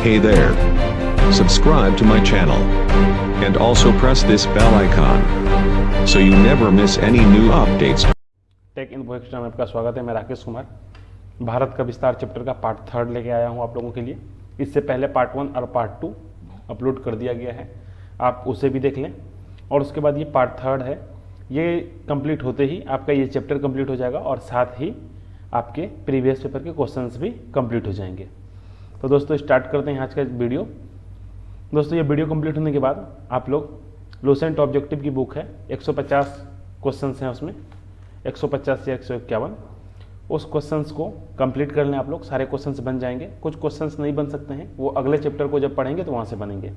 Hey there. Subscribe to my channel. And also press this bell icon. So you never miss any new updates. Take info extra में आपका स्वागत है। मैं राकेश कुमार भारत का विस्तार chapter का पार्ट 3 लेके आया हूं आप लोगों के लिए। इससे पहले पार्ट 1 और पार्ट 2 अपलोड कर दिया गया है, आप उसे भी देख लें। और उसके बाद ये पार्ट 3 है, ये कंप्लीट होते ही आपका ये चैप्टर कंप्लीट हो जाएगा और साथ ही आपके प्रीवियस पेपर के क्वेश्चंस भी कंप्लीट हो जाएंगे। तो दोस्तों स्टार्ट करते हैं आज का वीडियो। दोस्तों ये वीडियो कंप्लीट होने के बाद आप लोग लुसेंट ऑब्जेक्टिव की बुक है, 150 क्वेश्चंस हैं उसमें, 150 या 151। उस क्वेश्चंस को कंप्लीट कर लें आप लोग, सारे क्वेश्चंस बन जाएंगे। कुछ क्वेश्चंस नहीं बन सकते हैं, वो अगले चैप्टर को जब पढ़ेंगे तो वहाँ से बनेंगे।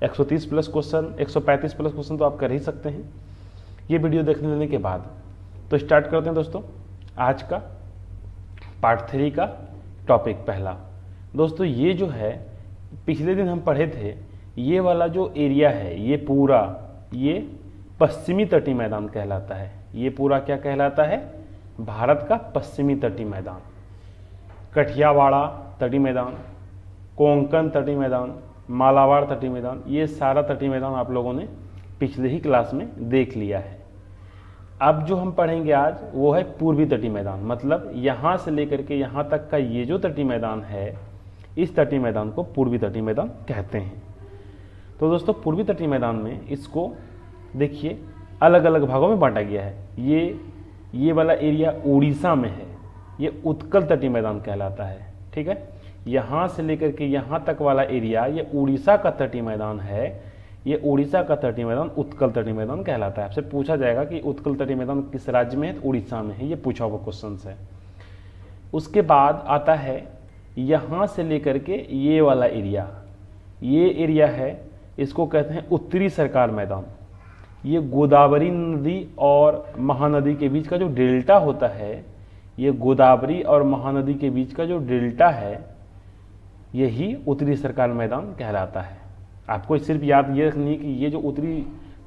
130 प्लस क्वेश्चन, 135 प्लस क्वेश्चन तो आप कर ही सकते हैं ये वीडियो देखने लेने के बाद। तो स्टार्ट करते हैं दोस्तों आज का पार्ट 3 का टॉपिक पहला। दोस्तों ये जो है पिछले दिन हम पढ़े थे, ये वाला जो एरिया है ये पूरा ये पश्चिमी तटीय मैदान कहलाता है। ये पूरा क्या कहलाता है? भारत का पश्चिमी तटीय मैदान। कठियावाड़ा तटीय मैदान, कोंकण तटीय मैदान, मालाबार तटीय मैदान, ये सारा तटीय मैदान आप लोगों ने पिछले ही क्लास में देख लिया है। अब जो हम पढ़ेंगे आज वो है पूर्वी तटीय मैदान, मतलब यहाँ से लेकर के यहाँ तक का ये जो तटीय मैदान है, इस तटीय मैदान को पूर्वी तटीय मैदान कहते हैं। तो दोस्तों पूर्वी तटीय मैदान में इसको देखिए अलग अलग भागों में बांटा गया है। ये वाला एरिया उड़ीसा में है, ये उत्कल तटीय मैदान कहलाता है। ठीक है, यहाँ से लेकर के यहाँ तक वाला एरिया ये उड़ीसा का तटीय मैदान है। ये उड़ीसा का तटीय मैदान उत्कल तटीय मैदान कहलाता है। आपसे पूछा जाएगा कि उत्कल तटीय मैदान किस राज्य में है? तो उड़ीसा में है, ये पूछा हुआ क्वेश्चन है। उसके बाद आता है यहाँ से लेकर के ये वाला एरिया, ये एरिया है, इसको कहते हैं उत्तरी सरकार मैदान। ये गोदावरी नदी और महानदी के बीच का जो डेल्टा होता है, ये गोदावरी और महानदी के बीच का जो डेल्टा है, यही उत्तरी सरकार मैदान कहलाता है। आपको सिर्फ याद ये रखनी है कि ये जो उत्तरी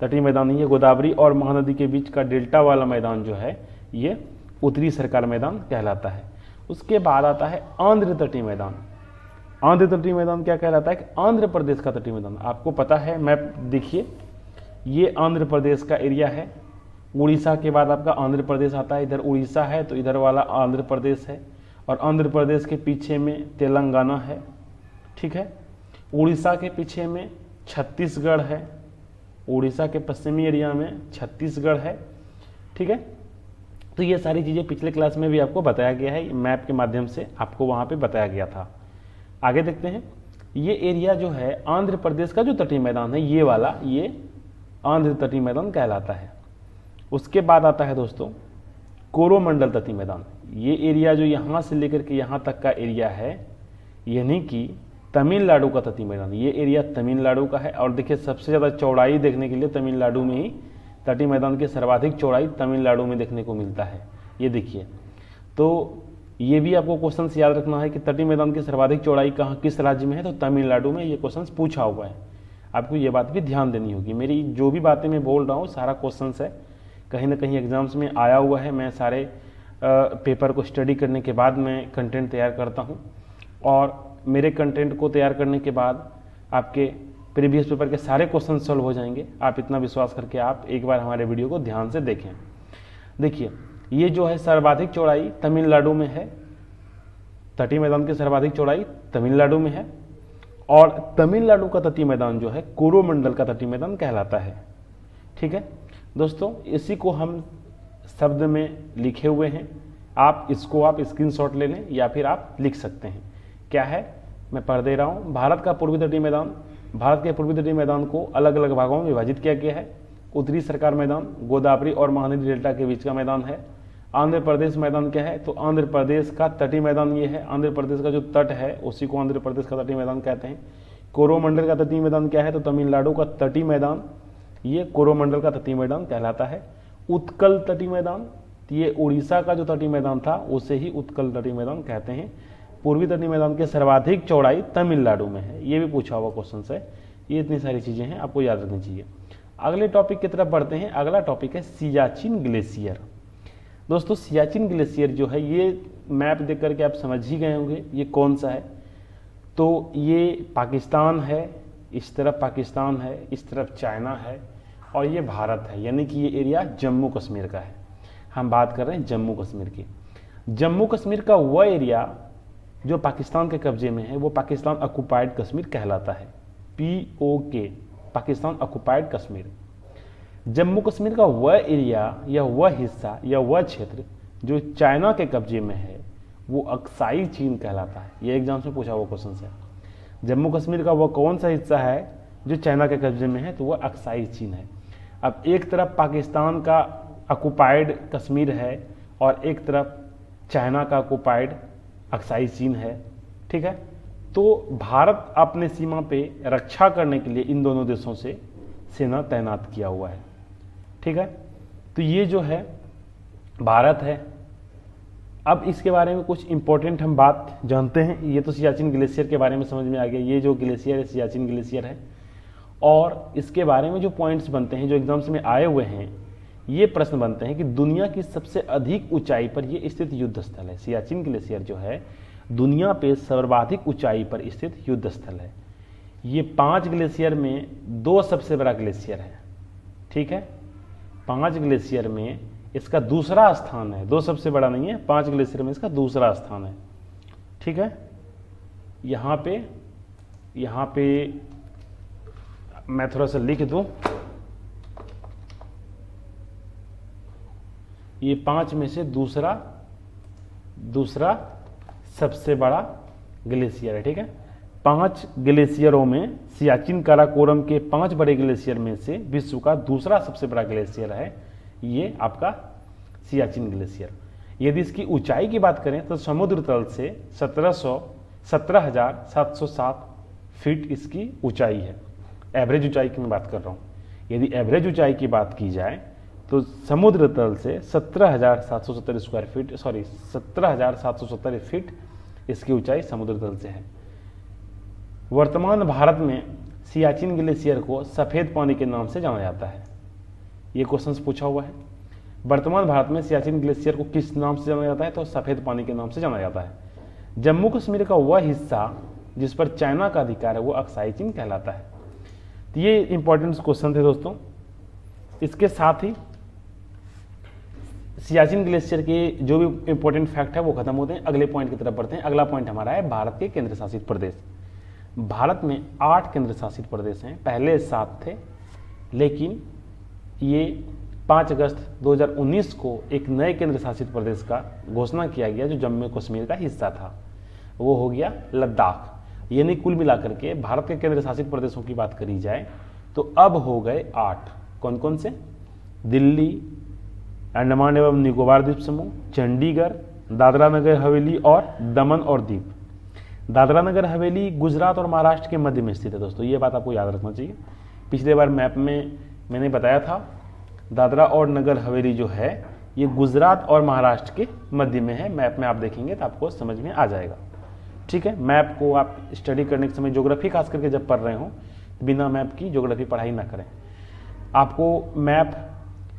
तटीय मैदान है, ये गोदावरी और महानदी के बीच का डेल्टा वाला मैदान जो है, ये उत्तरी सरकार मैदान कहलाता है। उसके बाद आता है आंध्र तटीय मैदान। आंध्र तटीय मैदान क्या कहलाता है? कि आंध्र प्रदेश का तटीय मैदान। आपको पता है, मैप देखिए, ये आंध्र प्रदेश का एरिया है। उड़ीसा के बाद आपका आंध्र प्रदेश आता है। इधर उड़ीसा है तो इधर वाला आंध्र प्रदेश है, और आंध्र प्रदेश के पीछे में तेलंगाना है। ठीक है, उड़ीसा के पीछे में छत्तीसगढ़ है, उड़ीसा के पश्चिमी एरिया में छत्तीसगढ़ है। ठीक है, तो ये सारी चीज़ें पिछले क्लास में भी आपको बताया गया है, मैप के माध्यम से आपको वहाँ पे बताया गया था। आगे देखते हैं, ये एरिया जो है आंध्र प्रदेश का जो तटीय मैदान है, ये वाला ये आंध्र तटीय मैदान कहलाता है। उसके बाद आता है दोस्तों कोरोमंडल तटीय मैदान। ये एरिया जो यहाँ से लेकर के यहाँ तक का एरिया है, यानी कि तमिलनाडु का तटीय मैदान। ये एरिया तमिलनाडु का है। और देखिए सबसे ज़्यादा चौड़ाई देखने के लिए तमिलनाडु में ही, तटीय मैदान की सर्वाधिक चौड़ाई तमिलनाडु में देखने को मिलता है। ये देखिए, तो ये भी आपको क्वेश्चन याद रखना है कि तटीय मैदान की सर्वाधिक चौड़ाई कहाँ किस राज्य में है? तो तमिलनाडु में। ये क्वेश्चन पूछा हुआ है, आपको ये बात भी ध्यान देनी होगी। मेरी जो भी बातें मैं बोल रहा हूँ सारा क्वेश्चन है, कहीं ना कहीं एग्जाम्स में आया हुआ है। मैं सारे पेपर को स्टडी करने के बाद मैं कंटेंट तैयार करता हूँ, और मेरे कंटेंट को तैयार करने के बाद आपके प्रीवियस पेपर के सारे क्वेश्चन सॉल्व हो जाएंगे। आप इतना विश्वास करके आप एक बार हमारे वीडियो को ध्यान से देखें। देखिए ये जो है सर्वाधिक चौड़ाई तमिलनाडु में है, तटीय मैदान की सर्वाधिक चौड़ाई तमिलनाडु में है, और तमिलनाडु का तटीय मैदान जो है कोरोमंडल का तटीय मैदान कहलाता है। ठीक है दोस्तों, इसी को हम शब्द में लिखे हुए हैं, आप इसको आप स्क्रीनशॉट ले लें या फिर आप लिख सकते हैं। क्या है, मैं पढ़ दे रहा हूँ। भारत का पूर्वी तटीय मैदान, भारत के पूर्वी तटीय मैदान को अलग अलग भागों में विभाजित किया गया है। उत्तरी सरकार मैदान गोदावरी और महानदी डेल्टा के बीच का मैदान है। आंध्र प्रदेश मैदान क्या है? तो आंध्र प्रदेश का तटीय मैदान ये है। आंध्र प्रदेश का जो तट है उसी को आंध्र प्रदेश का तटीय मैदान कहते हैं। कोरोमंडल का तटीय मैदान क्या है? तो तमिलनाडु का तटीय मैदान, ये कोरोमंडल का तटीय मैदान कहलाता है। उत्कल तटीय मैदान, ये उड़ीसा का जो तटीय मैदान था उसे ही उत्कल तटीय मैदान कहते हैं। पूर्वी तटीय मैदान की सर्वाधिक चौड़ाई तमिलनाडु में है, ये भी पूछा हुआ क्वेश्चन है। ये इतनी सारी चीजें हैं, आपको याद रखनी चाहिए। अगले टॉपिक की तरफ बढ़ते हैं। अगला टॉपिक है सियाचिन ग्लेशियर। दोस्तों सियाचिन ग्लेशियर जो है, ये मैप देख करके आप समझ ही गए होंगे ये कौन सा है। तो ये पाकिस्तान है, इस तरफ पाकिस्तान है, इस तरफ चाइना है और ये भारत है, यानी कि ये एरिया जम्मू कश्मीर का है। हम बात कर रहे हैं जम्मू कश्मीर की। जम्मू कश्मीर का वह एरिया जो पाकिस्तान के कब्जे में है वो पाकिस्तान ऑक्युपाइड कश्मीर कहलाता है, POK, पाकिस्तान ऑक्युपाइड कश्मीर। जम्मू कश्मीर का वह एरिया या वह हिस्सा या वह क्षेत्र जो चाइना के कब्जे में है वो अक्साई चीन कहलाता है। ये एग्जाम में पूछा हुआ क्वेश्चन है। जम्मू कश्मीर का वह कौन सा हिस्सा है जो चाइना के कब्जे में है, तो वह अक्साई चीन है। अब एक तरफ पाकिस्तान का ऑक्युपाइड कश्मीर है और एक तरफ चाइना का ऑक्युपाइड अक्साई चीन है, ठीक है। तो भारत अपने सीमा पे रक्षा करने के लिए इन दोनों देशों से सेना तैनात किया हुआ है, ठीक है। तो ये जो है भारत है। अब इसके बारे में कुछ इंपॉर्टेंट हम बात जानते हैं। ये तो सियाचिन ग्लेशियर के बारे में समझ में आ गया, ये जो ग्लेशियर है सियाचिन ग्लेशियर है। और इसके बारे में जो पॉइंट्स बनते हैं जो एग्जाम्स में आए हुए हैं, ये प्रश्न बनते हैं कि दुनिया की सबसे अधिक ऊंचाई पर ये स्थित युद्ध स्थल है। सियाचिन ग्लेशियर जो है दुनिया पे सर्वाधिक ऊंचाई पर स्थित युद्ध स्थल है। ये 5 ग्लेशियर में 2 सबसे बड़ा ग्लेशियर है, ठीक है। 5 ग्लेशियर में इसका दूसरा स्थान है, 2 सबसे बड़ा नहीं है, 5 ग्लेशियर में इसका दूसरा स्थान है, ठीक है। यहाँ पे मैं थोड़ा सा लिख दूं, ये 5 में से दूसरा सबसे बड़ा ग्लेशियर है, ठीक है। 5 ग्लेशियरों में सियाचिन काराकोरम के 5 बड़े ग्लेशियर में से विश्व का दूसरा सबसे बड़ा ग्लेशियर है ये आपका सियाचिन ग्लेशियर। यदि इसकी ऊंचाई की बात करें तो समुद्र तल से 17,707 फीट इसकी ऊंचाई है। एवरेज ऊंचाई की मैं बात कर रहा हूँ। यदि एवरेज ऊंचाई की बात की जाए तो समुद्र तल से 17,770 फीट इसकी ऊंचाई समुद्र तल से है। वर्तमान भारत में सियाचिन ग्लेशियर को सफ़ेद पानी के नाम से जाना जाता है। ये क्वेश्चन पूछा हुआ है। वर्तमान भारत में सियाचिन ग्लेशियर को किस नाम से जाना जाता है, तो सफ़ेद पानी के नाम से जाना जाता है। जम्मू कश्मीर का वह हिस्सा जिस पर चाइना का अधिकार है वो अक्साई चीन कहलाता है। तो ये इंपॉर्टेंट क्वेश्चन थे दोस्तों। इसके साथ ही सियाचिन ग्लेशियर के जो भी इंपॉर्टेंट फैक्ट है वो खत्म होते हैं। अगले पॉइंट की तरफ बढ़ते हैं। अगला पॉइंट हमारा है भारत के केंद्र शासित प्रदेश। भारत में 8 केंद्र शासित प्रदेश हैं, पहले 7 थे, लेकिन ये 5 अगस्त 2019 को एक नए केंद्र शासित प्रदेश का घोषणा किया गया जो जम्मू कश्मीर का हिस्सा था, वो हो गया लद्दाख। यानी कुल मिलाकर के भारत के केंद्र शासित प्रदेशों की बात करी जाए तो अब हो गए 8। कौन कौन से? दिल्ली, अंडमान एवं निकोबार द्वीप समूह, चंडीगढ़, दादरा नगर हवेली और दमन और दीव। दादरा नगर हवेली गुजरात और महाराष्ट्र के मध्य में स्थित है दोस्तों, ये बात आपको याद रखना चाहिए। पिछले बार मैप में मैंने बताया था दादरा और नगर हवेली जो है ये गुजरात और महाराष्ट्र के मध्य में है। मैप में आप देखेंगे तो आपको समझ में आ जाएगा, ठीक है। मैप को आप स्टडी करने के समय ज्योग्राफी खास करके जब पढ़ रहे हो बिना मैप की ज्योग्राफी पढ़ाई ना करें। आपको मैप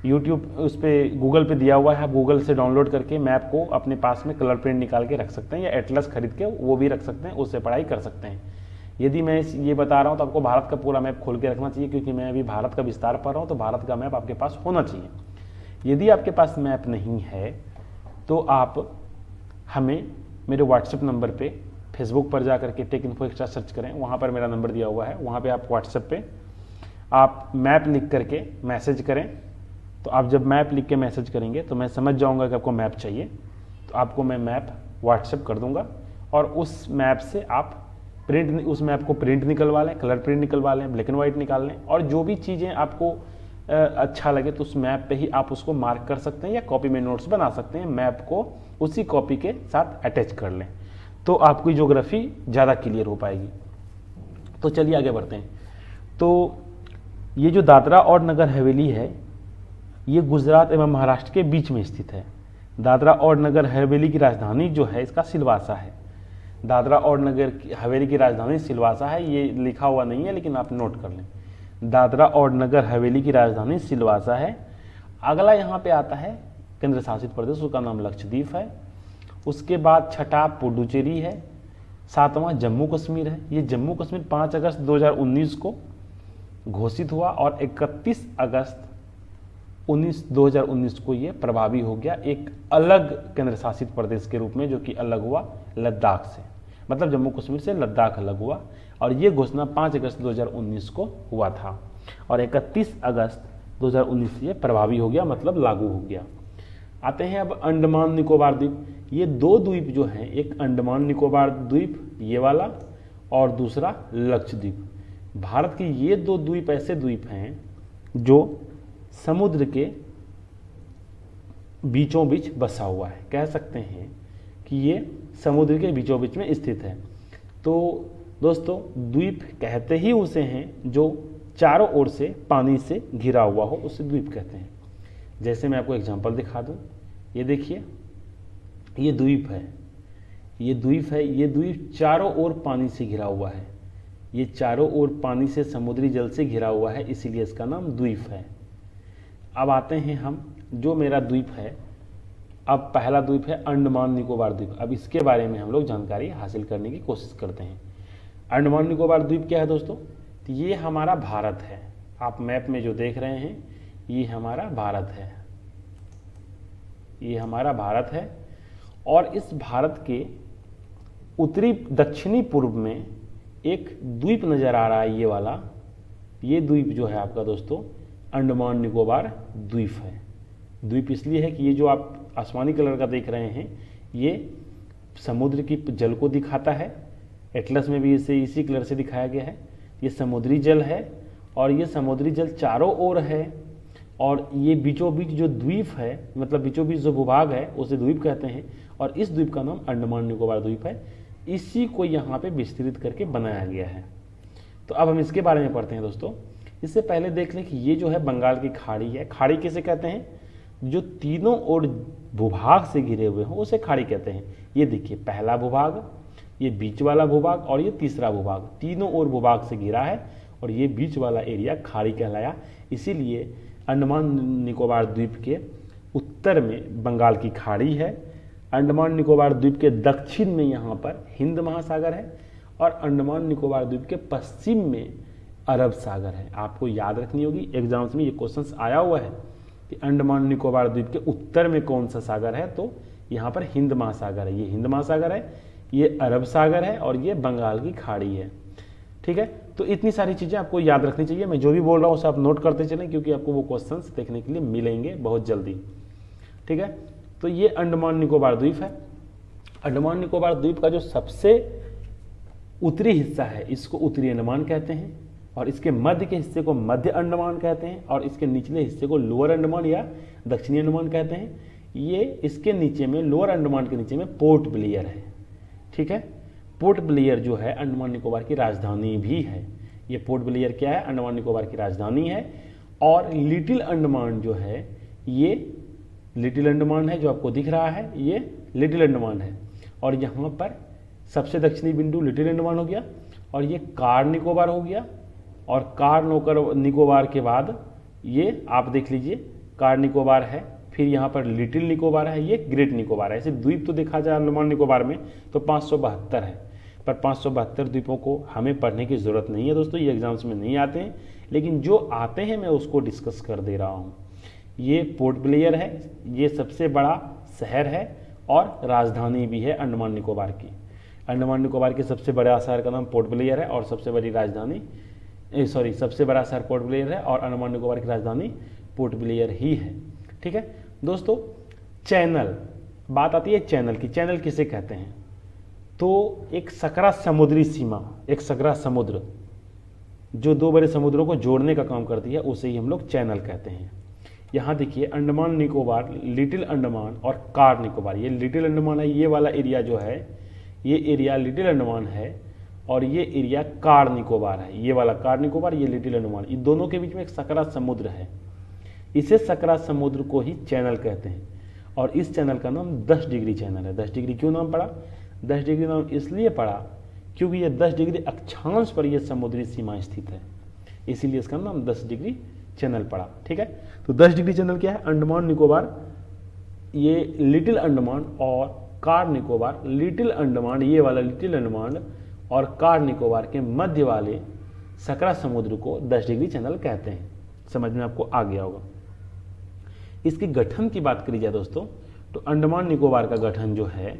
यूट्यूब उस पर गूगल पे दिया हुआ है, आप गूगल से डाउनलोड करके मैप को अपने पास में कलर प्रिंट निकाल के रख सकते हैं या एटलस खरीद के वो भी रख सकते हैं, उससे पढ़ाई कर सकते हैं। यदि मैं ये बता रहा हूँ तो आपको भारत का पूरा मैप खोल के रखना चाहिए, क्योंकि मैं अभी भारत का विस्तार पढ़ रहा हूँ तो भारत का मैप आपके पास होना चाहिए। यदि आपके पास मैप नहीं है तो आप हमें मेरे व्हाट्सएप नंबर पे फेसबुक पर जा करके टेक इन्फो एक्स्ट्रा सर्च करें, वहाँ पर मेरा नंबर दिया हुआ है, वहाँ पे आप व्हाट्सएप पे आप मैप लिख करके मैसेज करें। तो आप जब मैप लिख के मैसेज करेंगे तो मैं समझ जाऊँगा कि आपको मैप चाहिए, तो आपको मैं मैप व्हाट्सएप कर दूँगा और उस मैप से आप उस मैप को प्रिंट निकलवा लें, कलर प्रिंट निकलवा लें, ब्लैक एंड व्हाइट निकाल लें, और जो भी चीज़ें आपको अच्छा लगे तो उस मैप पे ही आप उसको मार्क कर सकते हैं या कॉपी में नोट्स बना सकते हैं। मैप को उसी कॉपी के साथ अटैच कर लें तो आपकी ज्योग्राफी ज़्यादा क्लियर हो पाएगी। तो चलिए आगे बढ़ते हैं। तो ये जो दादरा और नगर हवेली है ये गुजरात एवं महाराष्ट्र के बीच में स्थित है। दादरा और नगर हवेली की राजधानी जो है इसका सिलवासा है। दादरा और नगर हवेली की राजधानी सिलवासा है, ये लिखा हुआ नहीं है लेकिन आप नोट कर लें। दादरा और नगर हवेली की राजधानी सिलवासा है। अगला यहाँ पे आता है केंद्र शासित प्रदेश, उसका नाम लक्षद्वीप है। उसके बाद छठा पुडुचेरी है, 7वां जम्मू कश्मीर है। ये जम्मू कश्मीर 5 अगस्त 2019 को घोषित हुआ और 31 अगस्त 2019 को ये प्रभावी हो गया एक अलग केंद्र शासित प्रदेश के रूप में, जो कि अलग हुआ लद्दाख से। मतलब जम्मू कश्मीर से लद्दाख अलग हुआ और ये घोषणा 5 अगस्त 2019 को हुआ था और 31 अगस्त 2019 से ये प्रभावी हो गया, मतलब लागू हो गया। आते हैं अब अंडमान निकोबार द्वीप। ये 2 द्वीप जो हैं, एक अंडमान निकोबार द्वीप ये वाला और दूसरा लक्षद्वीप। भारत के ये 2 द्वीप ऐसे द्वीप हैं जो समुद्र के बीचों बीच बसा हुआ है। कह सकते हैं कि ये समुद्र के बीचों बीच में स्थित है। तो दोस्तों, द्वीप कहते ही उसे हैं जो चारों ओर से पानी से घिरा हुआ हो, उसे द्वीप कहते हैं। जैसे मैं आपको एग्जांपल दिखा दूं, ये देखिए, ये द्वीप है, ये द्वीप है, ये द्वीप चारों ओर पानी से घिरा हुआ है। ये चारों ओर पानी से, समुद्री जल से घिरा हुआ है, इसीलिए इसका नाम द्वीप है। अब आते हैं हम, जो मेरा द्वीप है, अब पहला द्वीप है अंडमान निकोबार द्वीप। अब इसके बारे में हम लोग जानकारी हासिल करने की कोशिश करते हैं। अंडमान निकोबार द्वीप क्या है दोस्तों? तो ये हमारा भारत है। आप मैप में जो देख रहे हैं, ये हमारा भारत है, ये हमारा भारत है। और इस भारत के उत्तरी दक्षिणी पूर्व में एक द्वीप नजर आ रहा है, ये वाला। ये द्वीप जो है आपका दोस्तों अंडमान निकोबार द्वीप है। द्वीप इसलिए है कि ये जो आप आसमानी कलर का देख रहे हैं, ये समुद्र की जल को दिखाता है। एटलस में भी इसे इसी कलर से दिखाया गया है। ये समुद्री जल है और ये समुद्री जल चारों ओर है और ये बीचों बीच जो द्वीप है, मतलब बीचों बीच जो भूभाग है, उसे द्वीप कहते हैं और इस द्वीप का नाम अंडमान निकोबार द्वीप है। इसी को यहाँ पे विस्तृत करके बनाया गया है। तो अब हम इसके बारे में पढ़ते हैं दोस्तों। इससे पहले देख लें कि ये जो है बंगाल की खाड़ी है। खाड़ी किसे कहते हैं? जो तीनों ओर भूभाग से घिरे हुए हों उसे खाड़ी कहते हैं। ये देखिए, पहला भूभाग, ये बीच वाला भूभाग और ये तीसरा भूभाग, तीनों ओर भूभाग से घिरा है और ये बीच वाला एरिया खाड़ी कहलाया। इसीलिए अंडमान निकोबार द्वीप के उत्तर में बंगाल की खाड़ी है, अंडमान निकोबार द्वीप के दक्षिण में यहाँ पर हिंद महासागर है और अंडमान निकोबार द्वीप के पश्चिम में अरब सागर है। आपको याद रखनी होगी, एग्जाम्स में ये क्वेश्चंस आया हुआ है कि अंडमान निकोबार द्वीप के उत्तर में कौन सा सागर है, तो यहाँ पर हिंद महासागर है। ये हिंद महासागर है, ये अरब सागर है और ये बंगाल की खाड़ी है। ठीक है, तो इतनी सारी चीज़ें आपको याद रखनी चाहिए। मैं जो भी बोल रहा हूँ उसे आप नोट करते चलें, क्योंकि आपको वो क्वेश्चंस देखने के लिए मिलेंगे बहुत जल्दी। ठीक है, तो ये अंडमान निकोबार द्वीप है। अंडमान निकोबार द्वीप का जो सबसे उत्तरी हिस्सा है, इसको उत्तरी अंडमान कहते हैं और इसके मध्य के हिस्से को मध्य अंडमान कहते हैं और इसके निचले हिस्से को लोअर अंडमान या दक्षिणी अंडमान कहते हैं। ये इसके नीचे में, लोअर अंडमान के नीचे में पोर्ट ब्लेयर है। ठीक है, पोर्ट ब्लेयर जो है अंडमान निकोबार की राजधानी भी है। ये पोर्ट ब्लेयर क्या है? अंडमान निकोबार की राजधानी है। और लिटिल अंडमान जो है, ये लिटिल अंडमान है जो आपको दिख रहा है, ये लिटिल अंडमान है। और यहाँ पर सबसे दक्षिणी बिंदु लिटिल अंडमान हो गया और ये कार निकोबार हो गया। और कार निकोबार के बाद ये आप देख लीजिए, कार निकोबार है, फिर यहाँ पर लिटिल निकोबार है, ये ग्रेट निकोबार है। ऐसे द्वीप तो देखा जाए अंडमान निकोबार में तो 572 है, पर 572 द्वीपों को हमें पढ़ने की ज़रूरत नहीं है दोस्तों, ये एग्जाम्स में नहीं आते हैं। लेकिन जो आते हैं मैं उसको डिस्कस कर दे रहा हूँ। ये पोर्ट ब्लेयर है, ये सबसे बड़ा शहर है और राजधानी भी है अंडमान निकोबार की। अंडमान निकोबार के सबसे बड़ा शहर का नाम पोर्ट ब्लेयर है और सबसे बड़ी राजधानी सबसे बड़ा शहर पोर्ट ब्लेयर है और अंडमान निकोबार की राजधानी पोर्ट ब्लेयर ही है। ठीक है दोस्तों, चैनल, बात आती है चैनल की। चैनल किसे कहते हैं? तो एक सकरा समुद्री सीमा, एक सकरा समुद्र जो 2 बड़े समुद्रों को जोड़ने का काम करती है, उसे ही हम लोग चैनल कहते हैं। यहाँ देखिए, अंडमान निकोबार, लिटिल अंडमान और कार निकोबार। ये लिटिल अंडमान है, ये वाला एरिया जो है, ये एरिया लिटिल अंडमान है और ये एरिया कार निकोबार है। ये वाला कार निकोबार, ये लिटिल अंडमान, इन दोनों के बीच में एक सकरा समुद्र है। इसे सकरा समुद्र को ही चैनल कहते हैं और इस चैनल का नाम 10 डिग्री चैनल है। 10 डिग्री क्यों नाम पड़ा? 10 डिग्री नाम इसलिए पड़ा क्योंकि ये 10 डिग्री अक्षांश पर यह समुद्री सीमा स्थित है, इसीलिए इसका नाम 10 डिग्री चैनल पड़ा। ठीक है, तो 10 डिग्री चैनल क्या है? अंडमान निकोबार, ये लिटिल अंडमान और कार निकोबार, लिटिल अंडमान, ये वाला लिटिल अंडमान और कार निकोबार के मध्य वाले सकरा समुद्र को 10 डिग्री चैनल कहते हैं। समझ में आपको आ गया होगा। इसके गठन की बात करी जाए दोस्तों, तो अंडमान निकोबार का गठन जो है,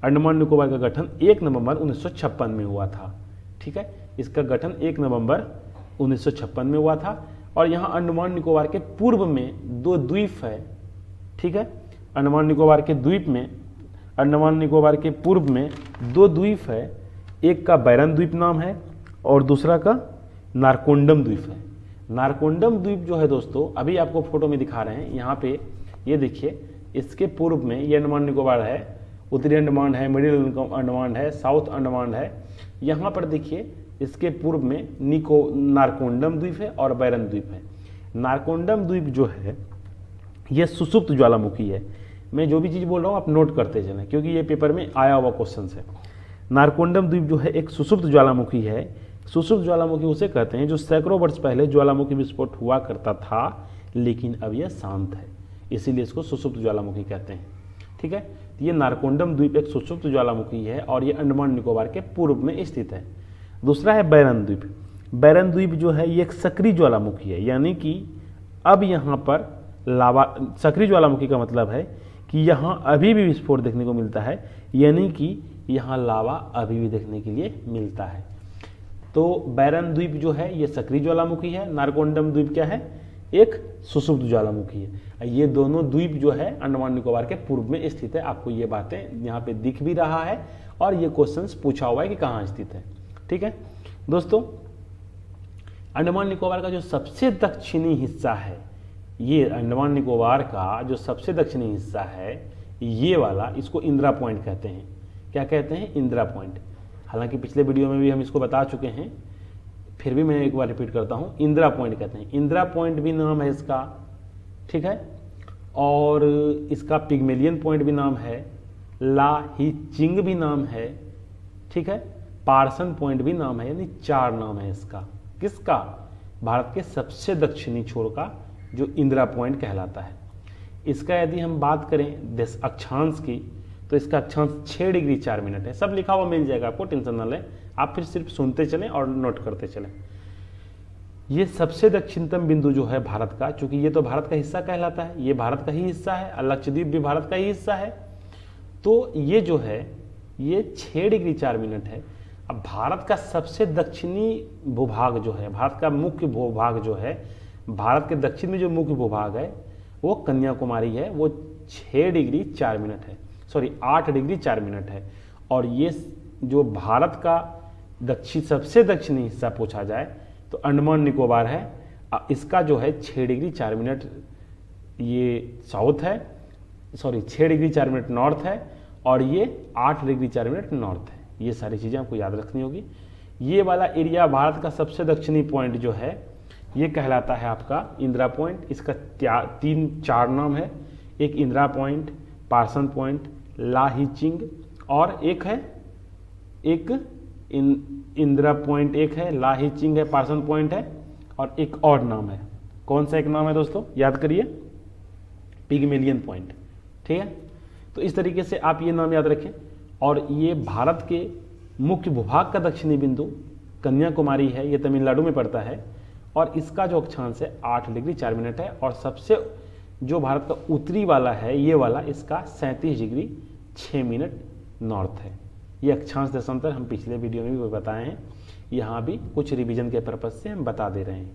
अंडमान निकोबार का गठन 1 नवंबर 1956 में हुआ था। ठीक है, इसका गठन 1 नवंबर 1956 में हुआ था। और यहाँ अंडमान निकोबार के पूर्व में 2 द्वीप है। ठीक है, अंडमान निकोबार के द्वीप में, अंडमान निकोबार के पूर्व में 2 द्वीप है। एक का बैरन द्वीप नाम है और दूसरा का नारकोंडम द्वीप है। नारकोंडम द्वीप जो है दोस्तों, अभी आपको फोटो में दिखा रहे हैं यहाँ पे, ये देखिए, इसके पूर्व में ये अंडमान निकोबार है, उत्तरी अंडमान है, मिडिल अंडमान है, साउथ अंडमान है। यहाँ पर देखिए इसके पूर्व में नारकोंडम द्वीप है और बैरन द्वीप है। नारकोंडम द्वीप जो है ये सुषुप्त ज्वालामुखी है। मैं जो भी चीज़ बोल रहा हूँ आप नोट करते चलें, क्योंकि ये पेपर में आया हुआ क्वेश्चन है। नारकोंडम द्वीप जो है एक सुषुप्त ज्वालामुखी है। सुषुप्त ज्वालामुखी उसे कहते हैं जो सैकड़ों वर्ष पहले ज्वालामुखी विस्फोट हुआ करता था, लेकिन अब यह शांत है, इसीलिए इसको सुषुप्त ज्वालामुखी कहते हैं। ठीक है, तो ये नारकोंडम द्वीप एक सुषुप्त ज्वालामुखी है और ये अंडमान निकोबार के पूर्व में स्थित है। दूसरा है बैरन द्वीप। बैरन द्वीप जो है ये एक सक्रिय ज्वालामुखी है, यानी कि अब यहाँ पर लावा, सक्रिय ज्वालामुखी का मतलब है कि यहाँ अभी भी विस्फोट देखने को मिलता है, यानी कि यहाँ लावा अभी भी देखने के लिए मिलता है। तो बैरन द्वीप जो है ये सक्रिय ज्वालामुखी है, नारकोंडम द्वीप क्या है, एक सुषुप्त ज्वालामुखी है। ये दोनों द्वीप जो है अंडमान निकोबार के पूर्व में स्थित है। आपको ये बातें यहाँ पे दिख भी रहा है और ये क्वेश्चंस पूछा हुआ है कि कहाँ स्थित है। ठीक है दोस्तों, अंडमान निकोबार का जो सबसे दक्षिणी हिस्सा है, ये अंडमान निकोबार का जो सबसे दक्षिणी हिस्सा है ये वाला, इसको इंदिरा पॉइंट कहते हैं। क्या कहते हैं? इंदिरा पॉइंट। हालांकि पिछले वीडियो में भी हम इसको बता चुके हैं, फिर भी मैं एक बार रिपीट करता हूँ, इंदिरा पॉइंट कहते हैं। इंदिरा पॉइंट भी नाम है इसका, ठीक है, और इसका पिग्मेलियन पॉइंट भी नाम है, ला ही चिंग भी नाम है, ठीक है, पार्सन पॉइंट भी नाम है, यानी 4 नाम है इसका। किसका? भारत के सबसे दक्षिणी छोर का जो इंदिरा पॉइंट कहलाता है। इसका यदि हम बात करें अक्षांश की, तो इसका अक्षांश 6 डिग्री 4 मिनट है। सब लिखा हुआ मिल जाएगा आपको, टेंशन ना लें, आप फिर सिर्फ सुनते चलें और नोट करते चलें। ये सबसे दक्षिणतम बिंदु जो है भारत का, चूंकि ये तो भारत का हिस्सा कहलाता है, ये भारत का ही हिस्सा है, लक्षद्वीप भी भारत का ही हिस्सा है, तो ये जो है ये 6 डिग्री 4 मिनट है। अब भारत का सबसे दक्षिणी भूभाग जो है, भारत का मुख्य भूभाग जो है, भारत के दक्षिण में जो मुख्य भूभाग है वो कन्याकुमारी है, वो 6 डिग्री 4 मिनट है, सॉरी 8 डिग्री 4 मिनट है। और ये जो भारत का सबसे दक्षिणी हिस्सा पूछा जाए तो अंडमान निकोबार है। इसका जो है 6 डिग्री 4 मिनट ये साउथ है, सॉरी 6 डिग्री 4 मिनट नॉर्थ है, और ये 8 डिग्री 4 मिनट नॉर्थ है। ये सारी चीज़ें आपको याद रखनी होगी। ये वाला एरिया भारत का सबसे दक्षिणी पॉइंट जो है ये कहलाता है आपका इंदिरा पॉइंट। इसका 3-4 नाम है, एक Indira point, Parson point, La Hi चिंग, और एक है इंदिरा पॉइंट, एक है ला ही चिंग है, पार्सन पॉइंट है, और एक और नाम है। कौन सा एक नाम है दोस्तों? याद करिए, पिग्मेलियन पॉइंट। ठीक है, तो इस तरीके से आप ये नाम याद रखें। और ये भारत के मुख्य भूभाग का दक्षिणी बिंदु कन्याकुमारी है, ये तमिलनाडु में पड़ता है, और इसका जो अक्षांश है 8 डिग्री 4 मिनट है। और सबसे जो भारत का उत्तरी वाला है ये वाला, इसका 37 डिग्री 6 मिनट नॉर्थ है। ये अक्षांश देशांतर हम पिछले वीडियो में भी बताए हैं, यहाँ भी कुछ रिवीजन के पर्पज से हम बता दे रहे हैं,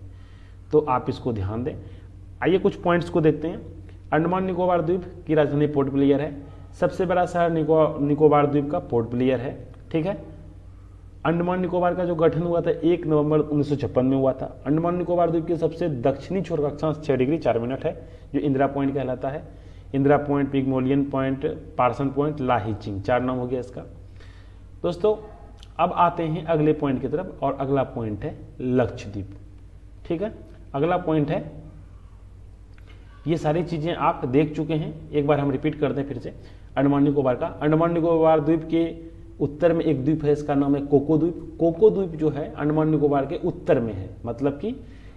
तो आप इसको ध्यान दें। आइए कुछ पॉइंट्स को देखते हैं। अंडमान निकोबार द्वीप की राजधानी पोर्ट ब्लेयर है। सबसे बड़ा शहर निकोबार द्वीप का पोर्ट ब्लेयर है। ठीक है, अंडमान निकोबार का जो गठन हुआ था 1 नवंबर 1956 में हुआ था। अंडमान निकोबार द्वीप के सबसे दक्षिणी छोर का अक्षांश 6 डिग्री 4 मिनट है, जो इंदिरा पॉइंट कहलाता है। Indira point, Pygmalion point, Parson point, La Hi Ching, 4 नाम हो गया इसका। दोस्तों अब आते हैं अगले पॉइंट की तरफ, और अगला पॉइंट है लक्षद्वीप। ठीक है, अगला पॉइंट है, ये सारी चीजें आप देख चुके हैं, एक बार हम रिपीट करते हैं फिर से। अंडमान निकोबार का, अंडमान निकोबार द्वीप के उत्तर में एक द्वीप है, इसका नाम है कोको द्वीप। कोको द्वीप जो है अंडमान निकोबार के उत्तर में है, मतलब कि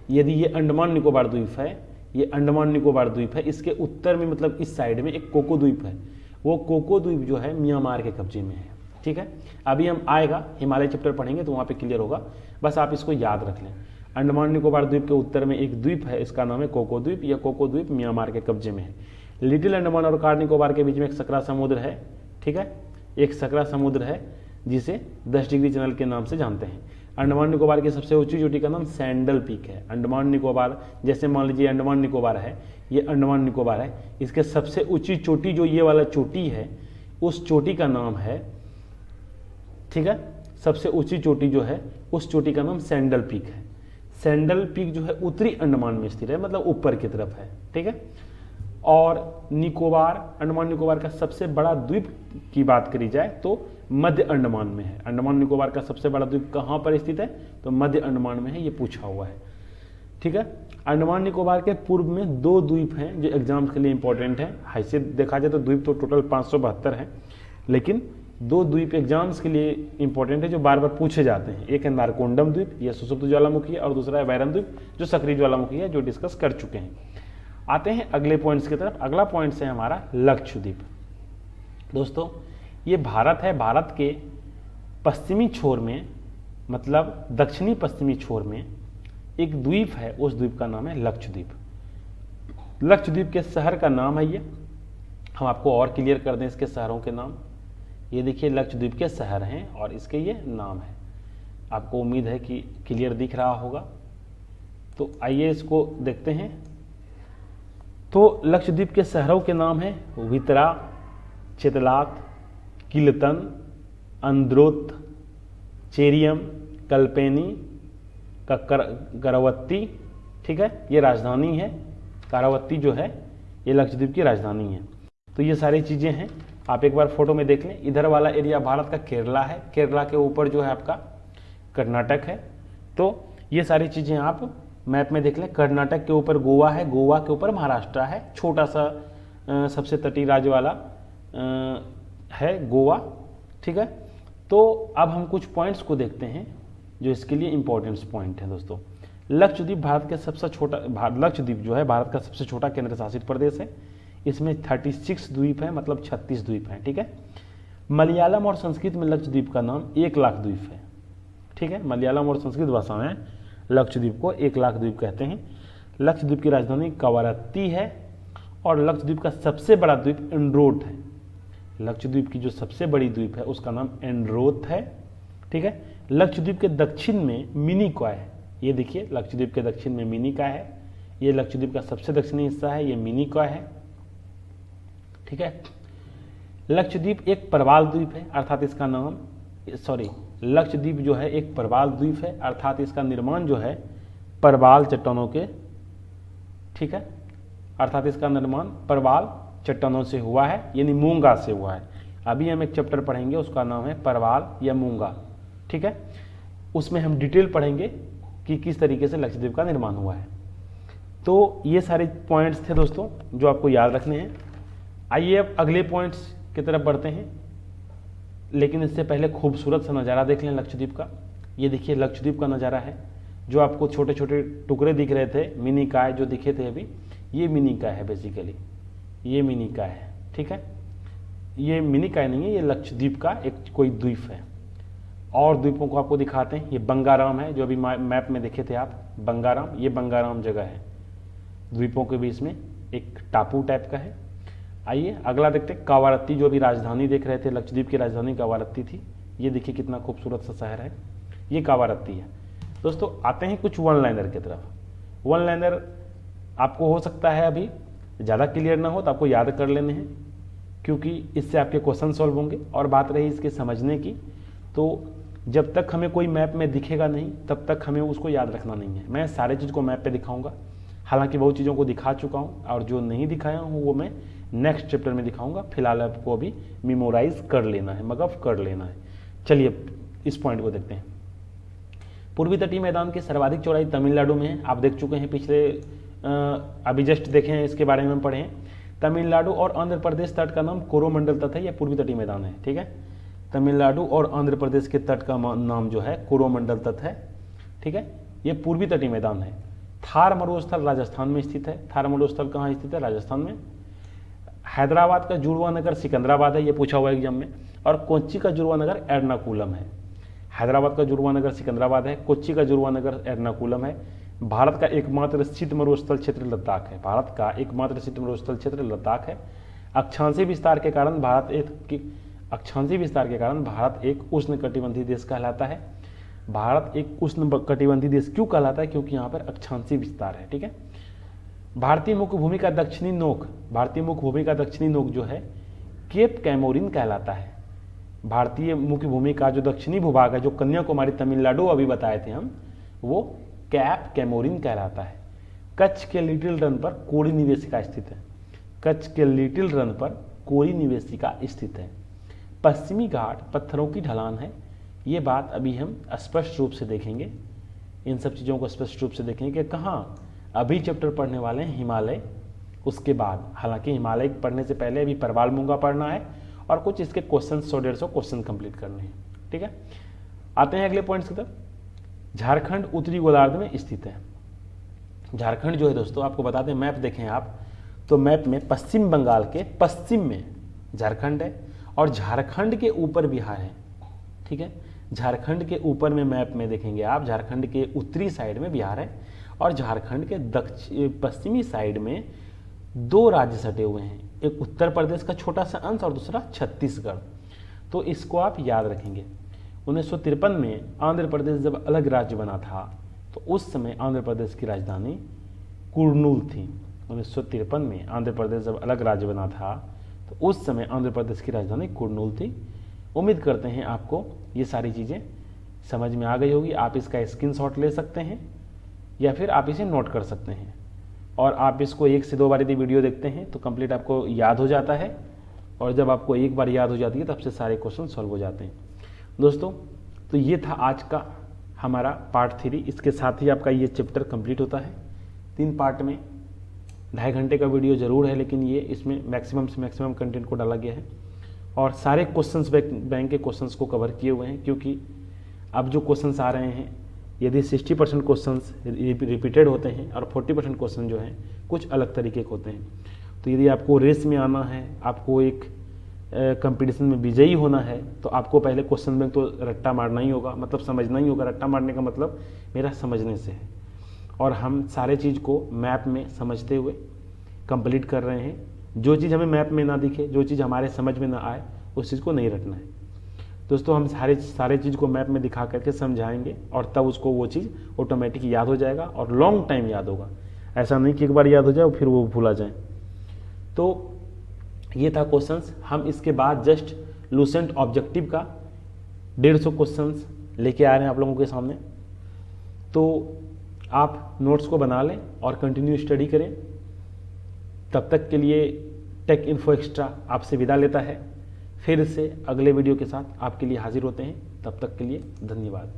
यदि ये अंडमान निकोबार द्वीप है, ये अंडमान निकोबार द्वीप है, इसके उत्तर में मतलब इस साइड में एक कोको द्वीप है, वो कोको द्वीप जो है म्यांमार के कब्जे में है। ठीक है, अभी हम आएगा हिमालय चैप्टर पढ़ेंगे तो वहाँ पे क्लियर होगा, बस आप इसको याद रख लें। अंडमान निकोबार द्वीप के उत्तर में एक द्वीप है, इसका नाम है कोको द्वीप। यह कोको द्वीप म्यांमार के कब्जे में है। लिटिल अंडमान और कार निकोबार के बीच में एक सकरा समुद्र है। ठीक है, एक सकरा समुद्र है जिसे 10 डिग्री चैनल के नाम से जानते हैं। अंडमान निकोबार की सबसे ऊंची चोटी का नाम सैंडल पीक है। अंडमान निकोबार, जैसे मान लीजिए अंडमान निकोबार है, ये अंडमान निकोबार है, इसके सबसे ऊंची चोटी जो ये वाला चोटी है, उस चोटी का नाम है, ठीक है, सबसे ऊंची चोटी जो है उस चोटी का नाम सैंडल पीक है। सैंडल पीक जो है उत्तरी अंडमान में स्थित है, मतलब ऊपर की तरफ है। ठीक है, और निकोबार, अंडमान निकोबार का सबसे बड़ा द्वीप की बात करी जाए तो मध्य अंडमान में है। अंडमान निकोबार का सबसे बड़ा द्वीप कहाँ पर स्थित है, तो मध्य अंडमान में है, ये पूछा हुआ है। ठीक है, अंडमान निकोबार के पूर्व में 2 द्वीप हैं जो एग्जाम्स के लिए इंपॉर्टेंट है। हैसियत देखा जाए तो द्वीप तो टोटल 572 है, लेकिन 2 द्वीप एग्जाम्स के लिए इंपॉर्टेंट है जो बार बार पूछे जाते हैं। एक है नारकोंडम द्वीप, यह सुसुप्त ज्वालामुखी है, और दूसरा है वैरन द्वीप जो सक्रिय ज्वालामुखी है, जो डिस्कस कर चुके हैं। आते हैं अगले पॉइंट्स की तरफ। अगला पॉइंट्स है हमारा लक्षद्वीप। दोस्तों, ये भारत है, भारत के पश्चिमी छोर में, मतलब दक्षिणी पश्चिमी छोर में एक द्वीप है, उस द्वीप का नाम है लक्षद्वीप। लक्षद्वीप के शहर का नाम है ये, हम आपको और क्लियर कर दें इसके शहरों के नाम। ये देखिए लक्षद्वीप के शहर हैं और इसके ये नाम है। आपको उम्मीद है कि क्लियर दिख रहा होगा, तो आइए इसको देखते हैं। तो लक्षद्वीप के शहरों के नाम है वितरा, चेतलात, किलतन, अंद्रोथ, चेरियम, कल्पेनी, करावत्ती। ठीक है, ये राजधानी है, करावत्ती जो है ये लक्षद्वीप की राजधानी है। तो ये सारी चीज़ें हैं, आप एक बार फोटो में देख लें। इधर वाला एरिया भारत का केरला है, केरला के ऊपर जो है आपका कर्नाटक है। तो ये सारी चीज़ें आप मैप में देख लें। कर्नाटक के ऊपर गोवा है, गोवा के ऊपर महाराष्ट्र है, छोटा सा सबसे तटीय राज्य वाला है गोवा। ठीक है, तो अब हम कुछ पॉइंट्स को देखते हैं जो इसके लिए इंपॉर्टेंट पॉइंट है। दोस्तों, लक्षद्वीप भारत के सबसे छोटा, लक्षद्वीप जो है भारत का सबसे छोटा केंद्र शासित प्रदेश है। इसमें 36 द्वीप है, मतलब 36 द्वीप हैं। ठीक है, मलयालम और संस्कृत में लक्षद्वीप का नाम 1 लाख द्वीप है। ठीक है, मलयालम और संस्कृत भाषा में लक्षद्वीप को 1 लाख द्वीप कहते हैं। लक्षद्वीप की राजधानी कवारत्ती है और लक्षद्वीप का सबसे बड़ा द्वीप एंड्रोथ है। लक्षद्वीप की जो सबसे बड़ी द्वीप है उसका नाम एंड्रोथ है। ठीक है, लक्षद्वीप के दक्षिण में मिनिकॉय है। ये देखिए लक्षद्वीप के दक्षिण में मिनिकॉय है, ये लक्षद्वीप का सबसे दक्षिणी हिस्सा है, ये मिनिकॉय है। ठीक है, लक्षद्वीप एक प्रवाल द्वीप है, अर्थात इसका नाम, लक्षद्वीप जो है एक प्रवाल द्वीप है, अर्थात इसका निर्माण जो है प्रवाल चट्टानों के, ठीक है, अर्थात इसका निर्माण प्रवाल चट्टानों से हुआ है, यानी मूंगा से हुआ है। अभी हम एक चैप्टर पढ़ेंगे उसका नाम है प्रवाल या मूंगा। ठीक है, उसमें हम डिटेल पढ़ेंगे कि किस तरीके से लक्षद्वीप का निर्माण हुआ है। तो ये सारे पॉइंट्स थे दोस्तों जो आपको याद रखने हैं। आइए अब अगले पॉइंट्स की तरफ बढ़ते हैं, लेकिन इससे पहले खूबसूरत सा नज़ारा देख लें लक्षद्वीप का। ये देखिए लक्षद्वीप का नज़ारा है, जो आपको छोटे छोटे टुकड़े दिख रहे थे, मिनी काय जो दिखे थे अभी, ये मिनी काय है बेसिकली, ये मिनी काय है। ठीक है, ये मिनी काय नहीं है, ये लक्षद्वीप का एक कोई द्वीप है। और द्वीपों को आपको दिखाते हैं। ये बंगाराम है जो अभी मैप में देखे थे आप, बंगाराम, ये बंगाराम जगह है, द्वीपों के बीच में एक टापू टाइप का है। आइए अगला देखते हैं, कावारत्ती, जो अभी राजधानी देख रहे थे, लक्षद्वीप की राजधानी कावारत्ती थी। ये देखिए कितना खूबसूरत सा शहर है, ये कावारत्ती है। दोस्तों आते हैं कुछ वन लाइनर की तरफ। वन लाइनर आपको हो सकता है अभी ज़्यादा क्लियर ना हो तो आपको याद कर लेने हैं, क्योंकि इससे आपके क्वेश्चन सॉल्व होंगे। और बात रही इसके समझने की, तो जब तक हमें कोई मैप में दिखेगा नहीं तब तक हमें उसको याद रखना नहीं है। मैं सारे चीज़ को मैप पे दिखाऊंगा, हालांकि बहुत चीज़ों को दिखा चुका हूँ, और जो नहीं दिखाया हूँ वो मैं नेक्स्ट चैप्टर में दिखाऊंगा। फिलहाल आपको अभी मेमोराइज कर लेना है, मगफ कर लेना है। चलिए इस पॉइंट को देखते हैं। पूर्वी तटीय मैदान की सर्वाधिक चौड़ाई तमिलनाडु में है, आप देख चुके हैं पिछले, अभी जस्ट देखे हैं, इसके बारे में हम पढ़े हैं। तमिलनाडु और आंध्र प्रदेश तट का नाम कोरोमंडल तट है, यह पूर्वी तटीय मैदान है। ठीक है, तमिलनाडु और आंध्र प्रदेश के तट का नाम जो है कोरोमंडल तट है। ठीक है, यह पूर्वी तटीय मैदान है। थार मरुस्थल राजस्थान में स्थित है। थार मरुस्थल कहाँ स्थित है? राजस्थान में। हैदराबाद का जुड़वा नगर सिकंदराबाद है, ये पूछा हुआ है एग्जाम में। और कोच्चि का जुड़वा नगर एर्नाकुलम है। हैदराबाद का जुड़वा नगर सिकंदराबाद है, कोच्चि का जुड़वा नगर एर्नाकुलम है। भारत का एकमात्र स्थित मरुस्थल क्षेत्र लद्दाख है। भारत का एकमात्र स्थित मरुस्थल क्षेत्र लद्दाख है। अक्षांशीय विस्तार के कारण भारत एक उष्णकटिबंधीय देश कहलाता है। भारत एक उष्णकटिबंधीय देश क्यों कहलाता है? क्योंकि यहाँ पर अक्षांशीय विस्तार है। ठीक है। भारतीय मुख्य भूमि का दक्षिणी नोक जो है केप कैमोरिन कहलाता है। भारतीय मुख्य भूमि का जो दक्षिणी भूभाग है, जो कन्याकुमारी तमिलनाडु अभी बताए थे हम, वो कैप कैमोरिन कहलाता है। कच्छ के लिटिल रन पर कोरी निवेशिका स्थित है। पश्चिमी घाट पत्थरों की ढलान है। ये बात अभी हम स्पष्ट रूप से देखेंगे, इन सब चीज़ों को स्पष्ट रूप से देखेंगे कि कहाँ। अभी चैप्टर पढ़ने वाले हैं हिमालय, उसके बाद, हालांकि हिमालय पढ़ने से पहले अभी परवाल मूंगा पढ़ना है और कुछ इसके क्वेश्चन 100-150 क्वेश्चन कंप्लीट करने हैं। ठीक है। आते हैं अगले पॉइंट्स की तरफ। झारखंड उत्तरी गोलार्ध में स्थित है। झारखंड जो है दोस्तों, आपको बता दें, मैप देखें आप तो मैप में पश्चिम बंगाल के पश्चिम में झारखंड है और झारखंड के ऊपर बिहार है। ठीक है। झारखंड के ऊपर में मैप में देखेंगे आप, झारखंड के उत्तरी साइड में बिहार है और झारखंड के पश्चिमी साइड में 2 राज्य सटे हुए हैं, एक उत्तर प्रदेश का छोटा सा अंश और दूसरा छत्तीसगढ़। तो इसको आप याद रखेंगे। 1953 में आंध्र प्रदेश जब अलग राज्य बना था तो उस समय आंध्र प्रदेश की राजधानी कुर्नूल थी। 1953 में आंध्र प्रदेश जब अलग राज्य बना था तो उस समय आंध्र प्रदेश की राजधानी कुर्नूल थी। उम्मीद करते हैं आपको ये सारी चीज़ें समझ में आ गई होगी। आप इसका स्क्रीनशॉट ले सकते हैं या फिर आप इसे नोट कर सकते हैं और आप इसको 1 से 2 बार यदि वीडियो देखते हैं तो कंप्लीट आपको याद हो जाता है और जब आपको एक बार याद हो जाती है तब से सारे क्वेश्चन सॉल्व हो जाते हैं। दोस्तों, तो ये था आज का हमारा पार्ट 3। इसके साथ ही आपका ये चैप्टर कंप्लीट होता है। 3 पार्ट में 2.5 घंटे का वीडियो ज़रूर है, लेकिन ये इसमें मैक्सिमम से मैक्सिमम कंटेंट को डाला गया है और सारे क्वेश्चंस बैंक के क्वेश्चंस को कवर किए हुए हैं। क्योंकि अब जो क्वेश्चंस आ रहे हैं, यदि 60% क्वेश्चंस रिपीटेड होते हैं और 40% क्वेश्चन जो हैं कुछ अलग तरीके के होते हैं। तो यदि आपको रेस में आना है, आपको एक कंपटीशन में विजयी होना है, तो आपको पहले क्वेश्चन बैंक तो रट्टा मारना ही होगा, मतलब समझना ही होगा। रट्टा मारने का मतलब मेरा समझने से है और हम सारे चीज़ को मैप में समझते हुए कंप्लीट कर रहे हैं। जो चीज़ हमें मैप में ना दिखे, जो चीज़ हमारे समझ में ना आए, उस चीज़ को नहीं रटना है। दोस्तों, हम सारे चीज़ को मैप में दिखा करके समझाएंगे और तब उसको वो चीज़ ऑटोमेटिक याद हो जाएगा और लॉन्ग टाइम याद होगा। ऐसा नहीं कि एक बार याद हो जाए और फिर वो भूला जाए। तो ये था क्वेश्चंस। हम इसके बाद जस्ट लूसेंट ऑब्जेक्टिव का 150 क्वेश्चंस लेके आ रहे हैं आप लोगों के सामने। तो आप नोट्स को बना लें और कंटिन्यू स्टडी करें। तब तक के लिए टेक इन्फो एक्स्ट्रा आपसे विदा लेता है। फिर से अगले वीडियो के साथ आपके लिए हाजिर होते हैं। तब तक के लिए धन्यवाद।